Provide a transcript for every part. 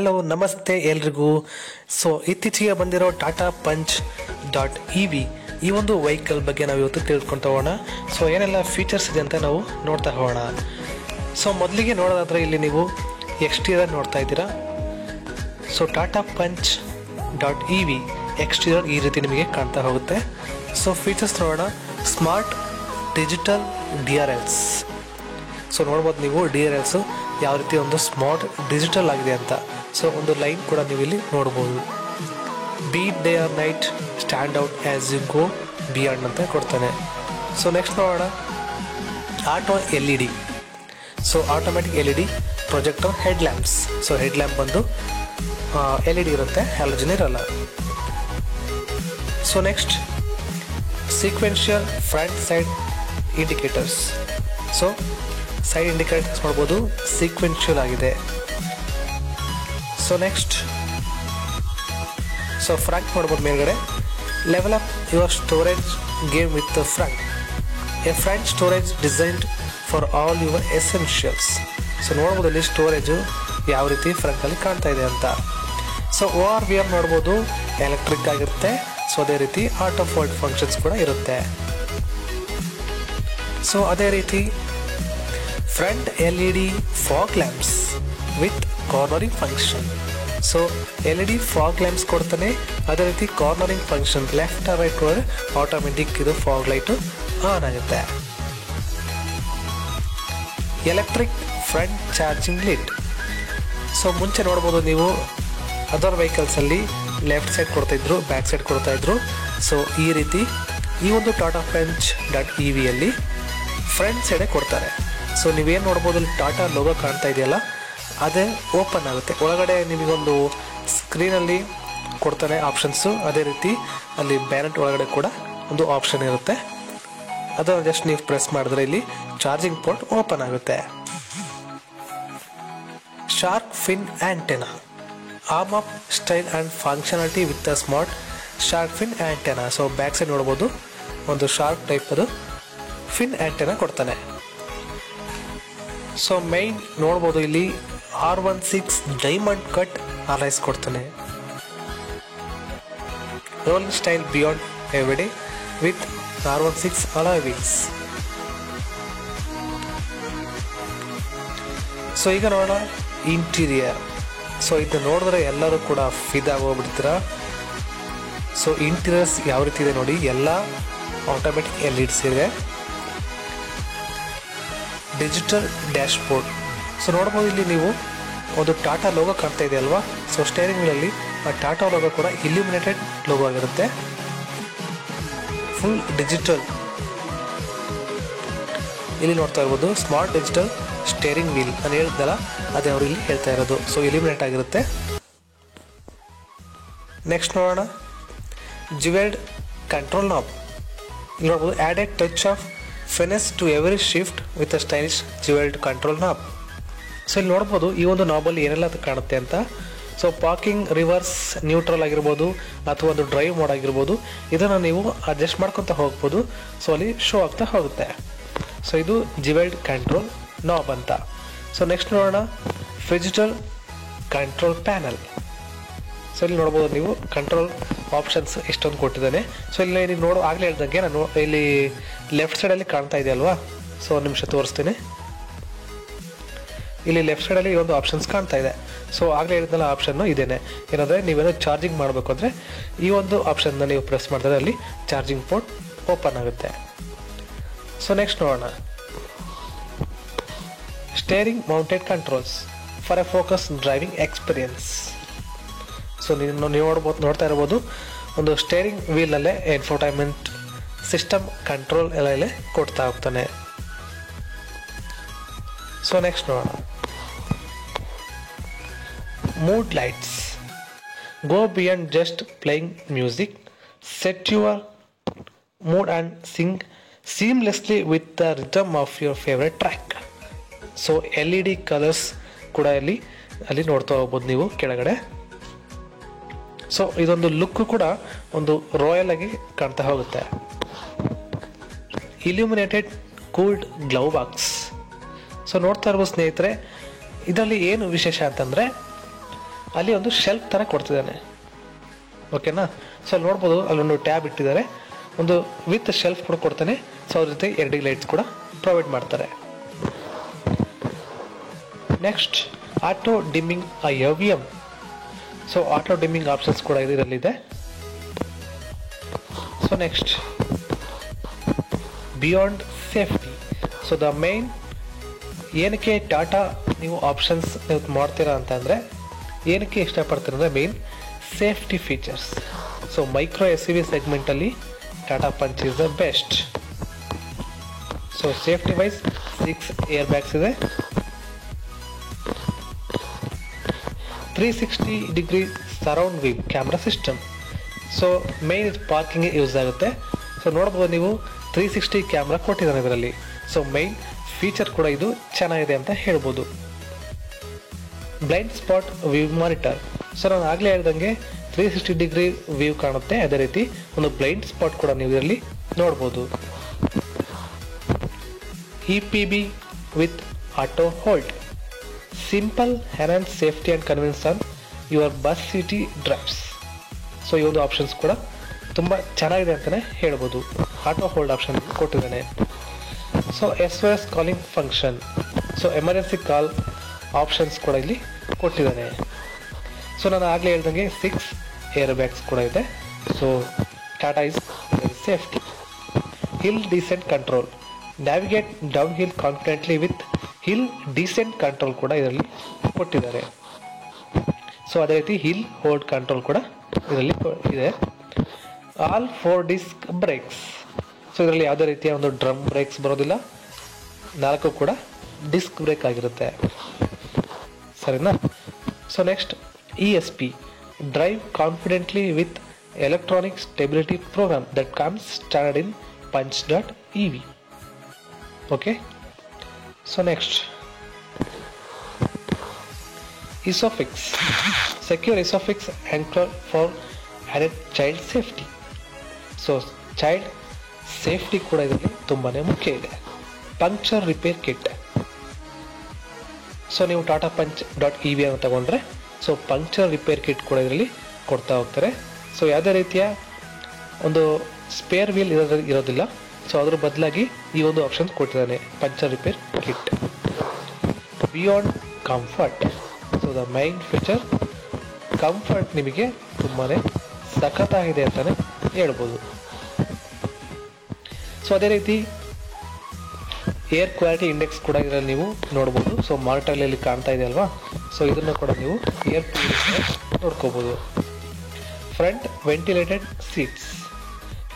Hello ನಮಸ್ತೆ ಎಲ್ರಿಗೂ. So ಇತ್ತೀಚೆಗೆ ಬಂದಿರೋ ಟಾಟಾ ಪಂಚ್ .ev ಈ ಒಂದು ವೆಹಿಕಲ್ ಬಗ್ಗೆ ನಾವು ಇವತ್ತು ತಿಳ್ಕೊಳ್ತಾ ಹೋಗೋಣ. ಸೊ ಏನೆಲ್ಲ ಫೀಚರ್ಸ್ ಇದೆ ಅಂತ ನಾವು ನೋಡ್ತಾ ಹೋಗೋಣ. ಸೊ ಮೊದಲಿಗೆ ನೋಡೋದಾದರೆ ಇಲ್ಲಿ ನೀವು ಎಕ್ಸ್ಟೀರಿಯರ್ ನೋಡ್ತಾ ಇದ್ದೀರಾ. So Tata Punch .ev exterior ಈ ರೀತಿ ನಿಮಗೆ ಕಾಣ್ತಾ ಹೋಗುತ್ತೆ. ಸೊ ಫೀಚರ್ಸ್ ನೋಡೋಣ. Smart digital DRLs. ಸೊ ನೋಡ್ಬೋದು ನೀವು DRLs ಯಾವ ರೀತಿ ಒಂದು ಸ್ಮಾರ್ಟ್ ಡಿಜಿಟಲ್ ಆಗಿದೆ ಅಂತ. ಸೊ ಒಂದು ಲೈನ್ ಕೂಡ ನೀವು ಇಲ್ಲಿ ನೋಡ್ಬೋದು. Beat day or night stand out as you go beyond ಅಂತ ಕೊಡ್ತಾನೆ. ಸೊ ನೆಕ್ಸ್ಟ್ ನೋಡೋಣ auto LED. So automatic LED projector head lamps. So head lamp ಬಂದು LED ಇರುತ್ತೆ, ಹ್ಯಾಲೋಜನ್ ಇರಲ್ಲ. So next sequential front side indicators. So side indicators ಮಾಡ್ಬೋದು, sequential ಆಗಿದೆ. So next front ಮಾಡ್ಬೋದು ಮೇಲ್ಗಡೆ. Level up your storage game with the front. A front storage designed for all your essentials. So ನೋಡ್ಬೋದು ಇಲ್ಲಿ storage ಯಾವ ರೀತಿ ಫ್ರಂಟಲ್ಲಿ ಕಾಣ್ತಾ ಇದೆ ಅಂತ. ಸೊ ORVM ನೋಡ್ಬೋದು, ಎಲೆಕ್ಟ್ರಿಕ್ ಆಗಿರುತ್ತೆ. ಸೊ ಅದೇ ರೀತಿ ಆಟೋ ಫೋಲ್ಡ್ ಫಂಕ್ಷನ್ಸ್ ಕೂಡ ಇರುತ್ತೆ. ಸೊ ಅದೇ ರೀತಿ front LED fog lamps with cornering function. So LED fog lamps ಕೊಡ್ತಾನೆ, ಅದೇ ರೀತಿ cornering function left right ward automatic ಇದು ಫಾಗ್ ಲೈಟು ಆನ್ ಆಗುತ್ತೆ. Electric front charging lid. So ಮುಂಚೆ ನೋಡ್ಬೋದು ನೀವು ಅದರ್ ವೆಹಿಕಲ್ಸಲ್ಲಿ ಲೆಫ್ಟ್ ಸೈಡ್ ಕೊಡ್ತಾಯಿದ್ರು, ಬ್ಯಾಕ್ ಸೈಡ್ ಕೊಡ್ತಾಯಿದ್ರು. ಸೊ ಈ ರೀತಿ ಈ ಒಂದು ಟಾಟಾ ಪಂಚ್ .ev ಅಲ್ಲಿ ಫ್ರಂಟ್ ಸೈಡೇ ಕೊಡ್ತಾರೆ. ಸೊ ನೀವೇನು ನೋಡ್ಬೋದು ಅಲ್ಲಿ ಟಾಟಾ ಲೋಗೋ ಕಾಣ್ತಾ ಇದೆಯಲ್ಲ, ಅದೇ ಓಪನ್ ಆಗುತ್ತೆ. ಒಳಗಡೆ ನಿಮಗೊಂದು ಸ್ಕ್ರೀನಲ್ಲಿ ಕೊಡ್ತಾನೆ ಆಪ್ಷನ್ಸು. ಅದೇ ರೀತಿ ಅಲ್ಲಿ ಬ್ಯಾನೆಟ್ ಒಳಗಡೆ ಕೂಡ ಒಂದು ಆಪ್ಷನ್ ಇರುತ್ತೆ. ಅದನ್ನು ಜಸ್ಟ್ ನೀವು ಪ್ರೆಸ್ ಮಾಡಿದ್ರೆ ಇಲ್ಲಿ ಚಾರ್ಜಿಂಗ್ ಪೋರ್ಟ್ ಓಪನ್ ಆಗುತ್ತೆ. Shark fin antenna. Arm up style and functionality with a smart shark fin antenna. So back side ನೋಡ್ಬೋದು ಒಂದು ಶಾರ್ಕ್ ಟೈಪ್ ಅದು ಫಿನ್ ಆಂಟೆನಾ ಕೊಡ್ತಾನೆ. ಸೊ ಮೈನ್ ನೋಡ್ಬೋದು ಇಲ್ಲಿ R16 ಡೈಮಂಡ್ ಕಟ್ ಅಲೈಸ್ ಕೊಡ್ತಾನೆ. Rolling style beyond everyday with R16 alloy wheels. So ಈಗ ನೋಡೋಣ interior. So ಇದು ನೋಡಿದ್ರೆ ಎಲ್ಲರೂ ಕೂಡ ಫಿದಾಗೋಗ್ಬಿಡ್ತೀರ. ಸೊ ಇಂಟೀರಿಯರ್ಸ್ ಯಾವ ರೀತಿ ಇದೆ ನೋಡಿ, ಎಲ್ಲ ಆಟೋಮೆಟಿಕ್ LEDs ಇದೆ. Digital dash board. ಸೊ ನೋಡ್ಬೋದು ಇಲ್ಲಿ ನೀವು ಒಂದು ಟಾಟಾ ಲೋಗೋ ಕಾಣ್ತಾ ಇದೆ ಅಲ್ವಾ. ಸೊ ಸ್ಟೇರಿಂಗ್ ವೀಲಲ್ಲಿ ಆ ಟಾಟಾ ಲೋಗೋ ಕೂಡ ಇಲ್ಯುಮಿನೇಟೆಡ್ ಲೋಗೋ ಆಗಿರುತ್ತೆ. ಫುಲ್ ಡಿಜಿಟಲ್ ಇಲ್ಲಿ ನೋಡ್ತಾ ಇರ್ಬೋದು. ಸ್ಮಾರ್ಟ್ ಡಿಜಿಟಲ್ ಸ್ಟೇರಿಂಗ್ ವೀಲ್ ನಾನು ಹೇಳಿದ್ದಲ್ಲ, ಅದೇ ಅವರು ಇಲ್ಲಿ ಹೇಳ್ತಾ ಇರೋದು. ಸೊ ಇಲ್ಯುಮಿನೇಟ್ ಆಗಿರುತ್ತೆ. ನೆಕ್ಸ್ಟ್ ನೋಡೋಣ ಜ್ಯುವೆಲ್ಡ್ ಕಂಟ್ರೋಲ್ ನಾಬ್. ಇಲ್ಲಿ ನೋಡ್ಬೋದು added touch of finish to every shift with a stylish jewelled control knob. So ಇಲ್ಲಿ ನೋಡ್ಬೋದು ಈ ಒಂದು ನಾಬಲ್ಲಿ ಏನೆಲ್ಲ ಕಾಣುತ್ತೆ ಅಂತ. ಸೊ ಪಾರ್ಕಿಂಗ್, ರಿವರ್ಸ್, ನ್ಯೂಟ್ರಲ್ ಆಗಿರ್ಬೋದು ಅಥವಾ ಒಂದು ಡ್ರೈವ್ ಮೋಡ್ ಆಗಿರ್ಬೋದು, ಇದನ್ನು ನೀವು ಅಡ್ಜಸ್ಟ್ ಮಾಡ್ಕೊತ ಹೋಗ್ಬೋದು. ಸೊ ಅಲ್ಲಿ ಶೋ ಆಗ್ತಾ ಹೋಗುತ್ತೆ. ಸೊ ಇದು ಜ್ಯುವೆಲ್ಡ್ ಕಂಟ್ರೋಲ್ ನಾಬ್ ಅಂತ. ಸೊ ನೆಕ್ಸ್ಟ್ ನೋಡೋಣ ಫಿಜಿಟಲ್ ಕಂಟ್ರೋಲ್ ಪ್ಯಾನಲ್. ಸೊ ಇಲ್ಲಿ ನೋಡ್ಬೋದು ನೀವು ಕಂಟ್ರೋಲ್ ಆಪ್ಷನ್ಸ್ ಎಷ್ಟೊಂದು ಕೊಟ್ಟಿದ್ದಾನೆ. ಸೊ ಇಲ್ಲಿ ನೀವು ಆಗಲೇ ಹೇಳ್ದಂಗೆ ನಾನು ಇಲ್ಲಿ ಲೆಫ್ಟ್ ಸೈಡಲ್ಲಿ ಕಾಣ್ತಾ ಇದೆ ಅಲ್ವಾ. ಸೊ ಒಂದು ನಿಮಿಷ ತೋರಿಸ್ತೀನಿ. ಇಲ್ಲಿ ಲೆಫ್ಟ್ ಸೈಡಲ್ಲಿ ಒಂದು ಆಪ್ಷನ್ಸ್ ಕಾಣ್ತಾ ಇದೆ. ಸೊ ಆಗಲೇ ಹೇಳಿದ್ನಲ್ಲ ಆಪ್ಷನ್ನು ಇದೇನೆ. ಏನಂದರೆ ನೀವೇನೋ ಚಾರ್ಜಿಂಗ್ ಮಾಡಬೇಕು ಅಂದರೆ ಈ ಒಂದು ಆಪ್ಷನ್ನ ನೀವು ಪ್ರೆಸ್ ಮಾಡಿದ್ರೆ ಅಲ್ಲಿ ಚಾರ್ಜಿಂಗ್ ಪೋರ್ಟ್ ಓಪನ್ ಆಗುತ್ತೆ. ಸೊ ನೆಕ್ಸ್ಟ್ ನೋಡೋಣ steering mounted controls for a focus driving experience. So ನೀವು ನೋಡ್ತಾ ಇರ್ಬೋದು ಒಂದು ಸ್ಟೇರಿಂಗ್ ವೀಲಲ್ಲೇ ಇನ್ಫೋಟೈನ್ಮೆಂಟ್ ಸಿಸ್ಟಮ್ ಕಂಟ್ರೋಲ್ ಎಲ್ಲ ಕೊಡ್ತಾ ಹೋಗ್ತಾನೆ. ಸೊ ನೆಕ್ಸ್ಟ್ ನೋಡೋಣ mood lights. Go beyond just playing music. Set your mood and sing seamlessly with the rhythm of your favourite track. So LED colours ಕೂಡ ಅಲ್ಲಿ ನೋಡ್ತಾ ಹೋಗ್ಬೋದು ನೀವು ಕೆಳಗಡೆ. ಸೊ ಇದೊಂದು ಲುಕ್ ಕೂಡ ಒಂದು ರಾಯಲ್ ಆಗಿ ಕಾಣ್ತಾ ಹೋಗುತ್ತೆ. Illuminated cooled ಗ್ಲೌ box. ಸೊ ನೋಡ್ತಾ ಇರ್ಬೋದು ಸ್ನೇಹಿತರೆ, ಇದರಲ್ಲಿ ಏನು ವಿಶೇಷ ಅಂತಂದರೆ ಅಲ್ಲಿ ಒಂದು ಶೆಲ್ಫ್ ಥರ ಕೊಡ್ತಿದ್ದಾನೆ. ಓಕೆನಾ? ಸೊ ಅಲ್ಲಿ ನೋಡ್ಬೋದು ಅಲ್ಲೊಂದು ಟ್ಯಾಬ್ ಇಟ್ಟಿದ್ದಾರೆ, ಒಂದು ವಿತ್ ಶೆಲ್ಫ್ ಕೂಡ ಕೊಡ್ತಾನೆ. ಸೊ ಅದ್ರ ಜೊತೆ LED ಲೈಟ್ಸ್ ಕೂಡ ಪ್ರೊವೈಡ್ ಮಾಡ್ತಾರೆ. Next auto dimming IOVM. So auto dimming options ಕೂಡ ಇದರಲ್ಲಿದೆ. So next beyond safety. So the main ಏನಕ್ಕೆ ಟಾಟಾ ನೀವು ಆಪ್ಷನ್ಸ್ ನೀವು ಮಾಡ್ತೀರಾ ಅಂತಂದರೆ ಏನಕ್ಕೆ ಇಷ್ಟಪಡ್ತೀರ ಅಂದರೆ main safety features. So micro SUV ಸೆಗ್ಮೆಂಟಲ್ಲಿ Tata Punch is the best. So safety wise 6 air bags ಇದೆ, 360 degree surround view camera system. So main parking use ಆಗುತ್ತೆ. ಸೊ ನೋಡ್ಬೋದು ನೀವು 360 ಕ್ಯಾಮ್ರಾ ಕೊಟ್ಟಿದ್ದಾನೆ ಇದರಲ್ಲಿ. ಸೊ ಮೈನ್ ಫೀಚರ್ ಕೂಡ ಇದು ಚೆನ್ನಾಗಿದೆ ಅಂತ ಹೇಳ್ಬೋದು. Blind spot view monitor. So ನಾನು ಆಗಲೇ ಹೇಳ್ದಂಗೆ 360 ಡಿಗ್ರಿ ವ್ಯೂ ಕಾಣುತ್ತೆ, ಅದೇ ರೀತಿ ಒಂದು ಬ್ಲೈಂಡ್ ಸ್ಪಾಟ್ ಕೂಡ ನೀವು ಇದರಲ್ಲಿ ನೋಡ್ಬೋದು. EPB with auto hold. Simple enhance safety and convince on your bus city drives. So ಈ ಒಂದು ಆಪ್ಷನ್ಸ್ ಕೂಡ ತುಂಬ ಚೆನ್ನಾಗಿದೆ ಅಂತಲೇ ಹೇಳ್ಬೋದು. ಆಟೋ ಹೋಲ್ಡ್ ಆಪ್ಷನ್ ಕೊಟ್ಟಿದ್ದಾನೆ. So SOS calling function. So emergency call options ಕೂಡ ಇಲ್ಲಿ ಕೊಟ್ಟಿದ್ದಾನೆ. ಸೊ ನಾನು ಆಗಲೇ ಹೇಳ್ದಂಗೆ 6 ಏರ್ ಬ್ಯಾಗ್ಸ್ ಕೂಡ ಇದೆ. So Tata is very safety. Hill descent control. Navigate down hill confidently with hill descent control ಕೂಡ ಇದರಲ್ಲಿ ಕೊಟ್ಟಿದ್ದಾರೆ. ಸೊ ಅದೇ ರೀತಿ ಹಿಲ್ ಹೋಲ್ಡ್ ಕಂಟ್ರೋಲ್ ಕೂಡ ಇದರಲ್ಲಿ ಇದೆ. All 4 disc breaks. ಸೊ ಇದರಲ್ಲಿ ಯಾವುದೇ ರೀತಿಯ ಒಂದು ಡ್ರಮ್ ಬ್ರೇಕ್ಸ್ ಬರೋದಿಲ್ಲ, 4 ಕೂಡ ಡಿಸ್ಕ್ ಬ್ರೇಕ್ ಆಗಿರುತ್ತೆ. ಸರಿನಾ? So next ESP drive confidently with electronic stability programme that comes standard in punch.ev. Okay. So next ISOFIX secure ISOFIX anchor for added child safety. So child safety ಕೂಡ ಇದರಲ್ಲಿ ತುಂಬಾ ಮುಖ್ಯ ಇದೆ. Puncture repair kit. So ನೀವು Tata punch.ev ಅನ್ನು ತಗೊಂಡ್ರೆ so puncture repair kit ಕೂಡ ಇದರಲ್ಲಿ ಕೊಡ್ತಾ ಹೋಗ್ತಾರೆ. ಸೊ ಯಾವುದೇ ರೀತಿಯ ಒಂದು ಸ್ಪೇರ್ ವೀಲ್ ಇರೋದಿಲ್ಲ. ಸೊ ಅದ್ರ ಬದಲಾಗಿ ಈ ಒಂದು ಆಪ್ಷನ್ ಕೊಟ್ಟಿದ್ದಾನೆ, puncture repair kit. Beyond comfort. So the main feature comfort ನಿಮಗೆ ತುಂಬಾ ಸಖತ್ತಾಗಿದೆ ಅಂತಲೇ ಹೇಳ್ಬೋದು. ಸೊ ಅದೇ ರೀತಿ ಏರ್ ಕ್ವಾಲಿಟಿ ಇಂಡೆಕ್ಸ್ ಕೂಡ ಇದರಲ್ಲಿ ನೀವು ನೋಡ್ಬೋದು. ಸೊ ಮಾನಿಟರ್ಲಿ ಕಾಣ್ತಾ ಇದೆ ಅಲ್ವಾ? ಸೊ ಇದನ್ನು ಕೂಡ ನೀವು ಏರ್ ಪ್ಯೂರಿಫೈಯರ್ ನೋಡ್ಕೋಬೋದು. Front ventilated seats.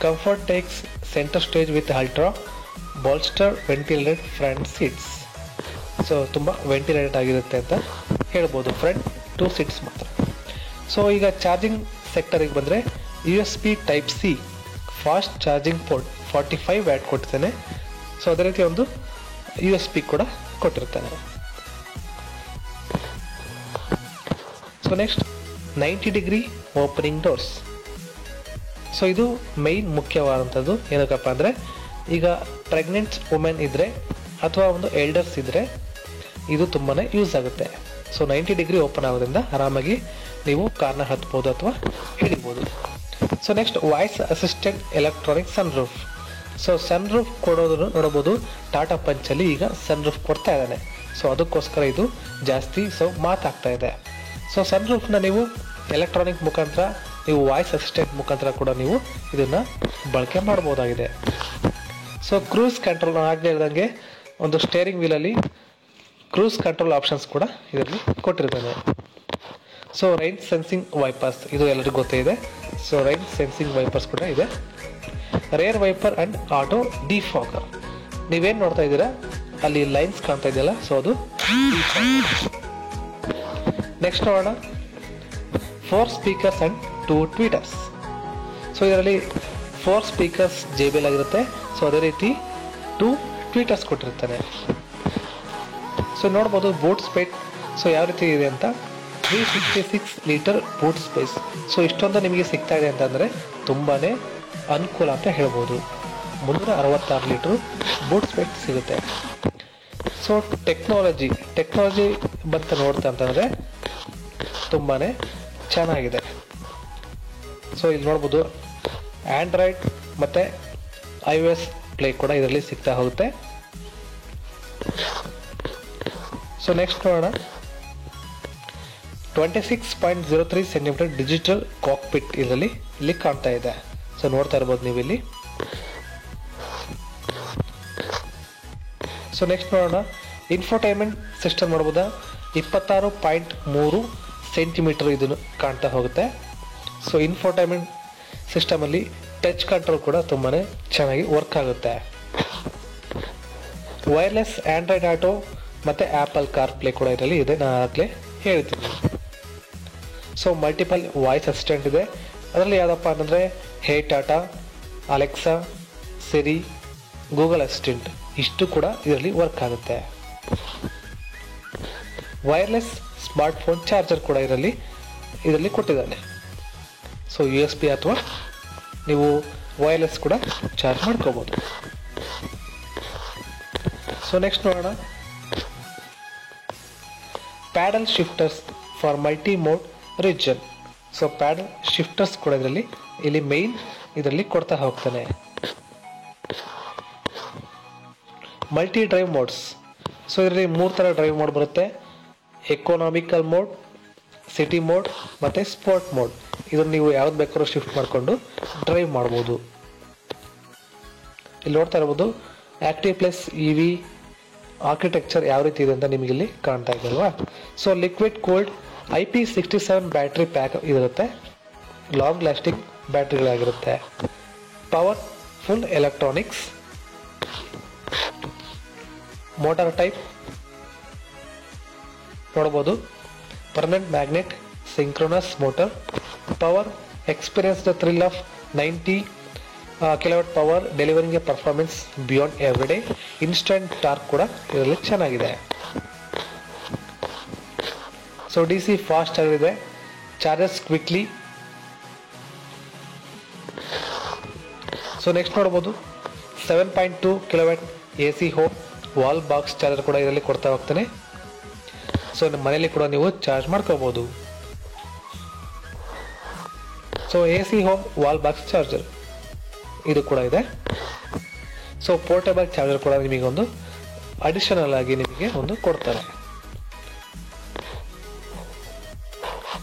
Comfort takes centre stage with ultra bolster ventilated front seats. So ತುಂಬ ವೆಂಟಿಲೇಟೆಡ್ ಆಗಿರುತ್ತೆ ಅಂತ ಹೇಳ್ಬೋದು. ಫ್ರಂಟ್ 2 ಸೀಟ್ಸ್ ಮಾತ್ರ. ಸೊ ಈಗ ಚಾರ್ಜಿಂಗ್ ಸೆಕ್ಟರಿಗೆ ಬಂದರೆ USB Type-C fast charging port 45 watt ಕೊಡ್ತಾನೆ. ಸೊ ಅದೇ ರೀತಿ ಒಂದು USB ಕೂಡ ಕೊಟ್ಟಿರ್ತಾನೆ. So next 90 degree opening doors. So ಇದು ಮೈನ್ ಮುಖ್ಯವಾದಂಥದ್ದು. ಏನಕ್ಕಪ್ಪ ಅಂದರೆ ಈಗ ಪ್ರೆಗ್ನೆಂಟ್ ವುಮೆನ್ ಇದ್ದರೆ ಅಥವಾ ಒಂದು ಎಲ್ಡರ್ಸ್ ಇದ್ದರೆ ಇದು ತುಂಬಾ ಯೂಸ್ ಆಗುತ್ತೆ. ಸೊ 90 ಡಿಗ್ರಿ ಓಪನ್ ಆಗೋದ್ರಿಂದ ಆರಾಮಾಗಿ ನೀವು ಕಾರ್ನ ಹತ್ಬೋದು ಅಥವಾ ಹಿಡಿಬೋದು. So next voice assistant electronic sunroof. So sunroof ಕೊಡೋದನ್ನು ನೋಡ್ಬೋದು. ಟಾಟಾ ಪಂಚಲ್ಲಿ ಈಗ ಸನ್ರೂಫ್ ಕೊಡ್ತಾ ಇದ್ದಾನೆ. ಸೊ ಅದಕ್ಕೋಸ್ಕರ ಇದು ಜಾಸ್ತಿ ಮಾತಾಗ್ತಾ ಇದೆ. ಸೊ ಸನ್ರೂಫ್ನ ನೀವು ಎಲೆಕ್ಟ್ರಾನಿಕ್ ಮುಖಾಂತರ, ನೀವು ವಾಯ್ಸ್ ಅಸಿಸ್ಟೆಂಟ್ ಮುಖಾಂತರ ಕೂಡ ನೀವು ಇದನ್ನು ಬಳಕೆ ಮಾಡ್ಬೋದಾಗಿದೆ. ಸೊ ಕ್ರೂಸ್ ಕಂಟ್ರೋಲ್, ನಾನು ಆಗಲೇ ಹೇಳ್ದಂಗೆ ಒಂದು ಸ್ಟೇರಿಂಗ್ ವೀಲಲ್ಲಿ ಕ್ರೂಸ್ ಕಂಟ್ರೋಲ್ ಆಪ್ಷನ್ಸ್ ಕೂಡ ಇದರಲ್ಲಿ ಕೊಟ್ಟಿರ್ತಾನೆ. ಸೊ ರೈನ್ ಸೆನ್ಸಿಂಗ್ ವೈಪರ್ಸ್, ಇದು ಎಲ್ಲರಿಗೂ ಗೊತ್ತೇ ಇದೆ. ಸೊ ರೈನ್ ಸೆನ್ಸಿಂಗ್ ವೈಪರ್ಸ್ ಕೂಡ ಇದೆ. Rare wiper and auto defogger. ನೀವೇನು ನೋಡ್ತಾ ಇದ್ದೀರಾ ಅಲ್ಲಿ ಲೈನ್ಸ್ ಕಾಣ್ತಾ ಇದೆಯಲ್ಲ, ಸೊ ಅದು ನೆಕ್ಸ್ಟ್ ನೋಡೋಣ. 4 ಸ್ಪೀಕರ್ಸ್ ಆ್ಯಂಡ್ 2 ಟ್ವೀಟರ್ಸ್. ಸೊ ಇದರಲ್ಲಿ 4 ಸ್ಪೀಕರ್ಸ್ JBL ಆಗಿರುತ್ತೆ. ಸೊ ಅದೇ ರೀತಿ 2 ಟ್ವೀಟರ್ಸ್ ಕೊಟ್ಟಿರ್ತಾನೆ. ಸೊ ನೋಡ್ಬೋದು ಬೂಟ್ ಸ್ಪೇಸ್ ಸೊ ಯಾವ ರೀತಿ ಇದೆ ಅಂತ. 366 ಲೀಟರ್ ಬೂಟ್ ಸ್ಪೇಸ್. ಸೊ ಇಷ್ಟೊಂದು ನಿಮಗೆ ಸಿಗ್ತಾ ಇದೆ ಅಂತಂದರೆ ತುಂಬಾ ಅನುಕೂಲ ಅಂತ ಹೇಳ್ಬೋದು. 366 ಲೀಟ್ರು ಬೂಟ್ ಸ್ಪೇಸ್ ಸಿಗುತ್ತೆ. ಸೊ ಟೆಕ್ನಾಲಜಿ ಬಂತ ನೋಡ್ತಾ ಅಂತಂದರೆ ತುಂಬಾ ಚೆನ್ನಾಗಿದೆ. ಸೊ ಇಲ್ಲಿ ನೋಡ್ಬೋದು ಆ್ಯಂಡ್ರಾಯ್ಡ್ ಮತ್ತು iOS ಪ್ಲೇ ಕೂಡ ಇದರಲ್ಲಿ ಸಿಗ್ತಾ ಹೋಗುತ್ತೆ. ಸೊ ನೆಕ್ಸ್ಟ್ ನೋಡೋಣ. 26.03 ಸೆಂಟಿಮೀಟರ್ ಡಿಜಿಟಲ್ ಕಾಕ್ಪಿಟ್ ಇಲ್ಲಿ ಕಾಣ್ತಾ ಇದೆ. ಸೊ ನೋಡ್ತಾ ಇರ್ಬೋದು ನೀವು ಇಲ್ಲಿ. ಸೊ ನೆಕ್ಸ್ಟ್ ನೋಡೋಣ. ಇನ್ಫೋಟೈನ್ಮೆಂಟ್ ಸಿಸ್ಟಮ್ ನೋಡ್ಬೋದಾ, 26.3 ಸೆಂಟಿಮೀಟರ್ ಇದನ್ನು ಕಾಣ್ತಾ ಹೋಗುತ್ತೆ. ಸೊ ಇನ್ಫೋಟೈನ್ಮೆಂಟ್ ಸಿಸ್ಟಮಲ್ಲಿ ಟಚ್ ಕಂಟ್ರೋಲ್ ಕೂಡ ತುಂಬಾ ಚೆನ್ನಾಗಿ ವರ್ಕ್ ಆಗುತ್ತೆ. ವೈರ್ಲೆಸ್ ಆ್ಯಂಡ್ರಾಯ್ಡ್ ಆಟೋ ಮತ್ತು ಆ್ಯಪಲ್ ಕಾರ್ ಪ್ಲೇ ಕೂಡ ಇದರಲ್ಲಿ ಇದೆ, ನಾನು ಆಗಲೇ ಹೇಳ್ತೀನಿ. ಸೊ ಮಲ್ಟಿಪಲ್ ವಾಯ್ಸ್ ಅಸಿಸ್ಟೆಂಟ್ ಇದೆ. ಅದರಲ್ಲಿ ಯಾವುದಪ್ಪ ಅಂತಂದರೆ ಹೇ ಟಾಟಾ, ಅಲೆಕ್ಸಾ, ಸಿರಿ, ಗೂಗಲ್ ಅಸಿಸ್ಟೆಂಟ್ ಇಷ್ಟು ಕೂಡ ಇದರಲ್ಲಿ ವರ್ಕ್ ಆಗುತ್ತೆ. ವೈರ್ಲೆಸ್ ಸ್ಮಾರ್ಟ್ಫೋನ್ ಚಾರ್ಜರ್ ಕೂಡ ಇದರಲ್ಲಿ ಕೊಟ್ಟಿದ್ದಾನೆ. ಸೊ USB ಅಥವಾ ನೀವು ವೈರ್ಲೆಸ್ ಕೂಡ ಚಾರ್ಜ್ ಮಾಡ್ಕೋಬೋದು. ಸೊ ನೆಕ್ಸ್ಟ್ ನೋಡೋಣ. Paddle shifters for multi mode region. So paddle shifters ಕೂಡ ಇಲ್ಲಿ ಮೇನ್ ಇದರಲ್ಲಿ ಕೊಡ್ತಾ ಹೋಗ್ತಾನೆ. Multi drive modes. ಸೊ ಇದರಲ್ಲಿ 3 ಥರ ಡ್ರೈವ್ ಮೋಡ್ ಬರುತ್ತೆ. ಎಕೋನಾಮಿಕಲ್ ಮೋಡ್, ಸಿಟಿ ಮೋಡ್ ಮತ್ತು ಸ್ಪೋರ್ಟ್ ಮೋಡ್. ಇದನ್ನು ನೀವು ಯಾವ್ದು ಬೇಕಾದ್ರೂ ಶಿಫ್ಟ್ ಮಾಡಿಕೊಂಡು ಡ್ರೈವ್ ಮಾಡ್ಬೋದು. ಇಲ್ಲಿ ನೋಡ್ತಾ ಇರ್ಬೋದು ಆಕ್ಟಿವ್ ಪ್ಲಸ್ EV ಆರ್ಕಿಟೆಕ್ಚರ್ ಯಾವ ರೀತಿ ಇದೆ ಅಂತ ನಿಮಗೆ ಇಲ್ಲಿ ಕಾಣ್ತಾ ಇದೆ ಅಲ್ವಾ. So liquid cooled IP67 battery pack ಇರುತ್ತೆ. ಲಾಂಗ್ ಲಾಸ್ಟಿಂಗ್ ಬ್ಯಾಟ್ರಿಗಳಾಗಿರುತ್ತೆ. Powerful electronics. ಮೋಟಾರ್ ಟೈಪ್ ನೋಡ್ಬೋದು. Permanent magnet, synchronous motor. Power experience the thrill of 90 kilowatt power delivering a performance beyond everyday. Instant torque ಕೂಡ ಇದರಲ್ಲಿ ಚೆನ್ನಾಗಿದೆ. ಸೊ DC ಫಾಸ್ಟ್ ಆಗಿದೆ. Charges quickly. So next ನೋಡ್ಬೋದು 7.2 kilowatt AC home wall box charger ಕೂಡ ಇದರಲ್ಲಿ ಕೊಡ್ತಾ ಹೋಗ್ತಾನೆ. So ನಿಮ್ಮ ಮನೆಯಲ್ಲಿ ಕೂಡ ನೀವು ಚಾರ್ಜ್ ಮಾಡ್ಕೋಬಹುದು. So AC home wall box charger ಇದು ಕೂಡ ಇದೆ. ಸೊ ಪೋರ್ಟೇಬಲ್ ಚಾರ್ಜರ್ ಕೂಡ ನಿಮಗೆ ಒಂದು ಅಡಿಷನಲ್ ಆಗಿ ನಿಮಗೆ ಒಂದು ಕೊಡ್ತಾರೆ.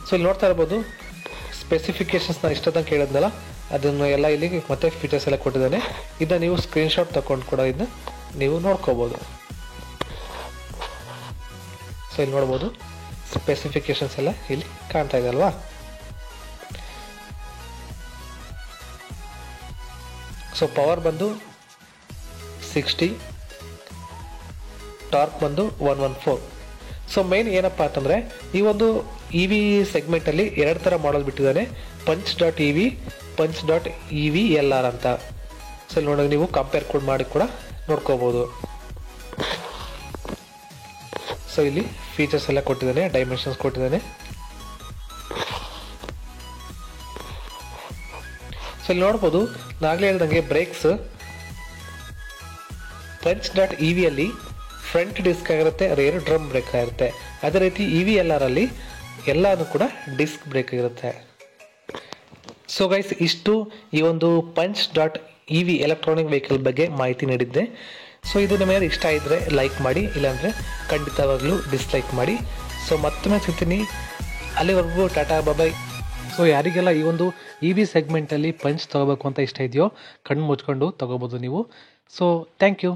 ಸೊ ಇಲ್ಲಿ ನೋಡ್ತಾ ಇರ್ಬೋದು ಸ್ಪೆಸಿಫಿಕೇಶನ್ಸ್ ನಾನು ಇಷ್ಟ ತನಕ ಹೇಳಿದ್ನಲ್ಲ ಅದನ್ನು ಎಲ್ಲ ಇಲ್ಲಿ ಮತ್ತೆ ಫೀಚರ್ಸ್ ಎಲ್ಲ ಕೊಟ್ಟಿದ್ದಾನೆ. ಇದನ್ನ ನೀವು ಸ್ಕ್ರೀನ್ಶಾಟ್ ತಗೊಂಡು ಕೂಡ ಇದನ್ನ ನೀವು ನೋಡ್ಕೋಬಹುದು. ಸೊ ಇಲ್ಲಿ ನೋಡ್ಬೋದು ಸ್ಪೆಸಿಫಿಕೇಶನ್ಸ್ ಎಲ್ಲ ಇಲ್ಲಿ ಕಾಣ್ತಾ ಇದೆ ಅಲ್ವಾ. ಸೊ ಪವರ್ ಬಂದು 60, ಟಾರ್ಕ್ ಬಂದು 114. ಸೊ ಮೇನ್ ಏನಪ್ಪ ಅಂತಂದರೆ ಈ ಒಂದು EV ಸೆಗ್ಮೆಂಟಲ್ಲಿ 2 ಥರ ಮಾಡಲ್ ಬಿಟ್ಟಿದ್ದಾನೆ. punch.ev, punch.evLR ಅಂತ. ಸೊ ಇಲ್ಲಿ ನೋಡೋದು ನೀವು ಕಂಪೇರ್ ಕೂಡ ಮಾಡಿ ಕೂಡ ನೋಡ್ಕೋಬೋದು. ಸೊ ಇಲ್ಲಿ ಫೀಚರ್ಸ್ ಎಲ್ಲ ಕೊಟ್ಟಿದ್ದಾನೆ, ಡೈಮೆನ್ಷನ್ಸ್ ಕೊಟ್ಟಿದ್ದಾನೆ. ಸೊ ಇಲ್ಲಿ ನೋಡ್ಬೋದು ನಾಗಲೇ ಹೇಳ್ದಂಗೆ ಬ್ರೇಕ್ಸ್ punch.ev ಅಲ್ಲಿ ಫ್ರಂಟ್ ಡಿಸ್ಕ್ ಆಗಿರುತ್ತೆ, ರೇರ್ ಡ್ರಮ್ ಬ್ರೇಕ್ ಆಗಿರುತ್ತೆ. ಅದೇ ರೀತಿ EVLR ಅಲ್ಲಿ ಎಲ್ಲಾನು ಕೂಡ ಡಿಸ್ಕ್ ಬ್ರೇಕ್ ಇರುತ್ತೆ. ಸೊ ಗೈಸ್ ಇಷ್ಟು ಈ ಒಂದು punch.ev ಎಲೆಕ್ಟ್ರಾನಿಕ್ ವೆಹಿಕಲ್ ಬಗ್ಗೆ ಮಾಹಿತಿ ನೀಡಿದ್ದೆ. ಸೊ ಇದು ನಿಮಗೆ ಇಷ್ಟ ಇದ್ದರೆ ಲೈಕ್ ಮಾಡಿ, ಇಲ್ಲಾಂದರೆ ಖಂಡಿತವಾಗ್ಲೂ ಡಿಸ್ಲೈಕ್ ಮಾಡಿ. ಸೊ ಮತ್ತೊಮ್ಮೆ ಸಿಗ್ತೀನಿ, ಅಲ್ಲಿವರೆಗೂ ಟಾಟಾ ಬಾಯ್. ಸೊ ಯಾರಿಗೆಲ್ಲ ಈ ಒಂದು EV ಸೆಗ್ಮೆಂಟಲ್ಲಿ ಪಂಚ್ ತೊಗೋಬೇಕು ಅಂತ ಇಷ್ಟ ಇದೆಯೋ ಕಣ್ಣು ಮುಚ್ಕೊಂಡು ತೊಗೋಬೋದು ನೀವು. So thank you.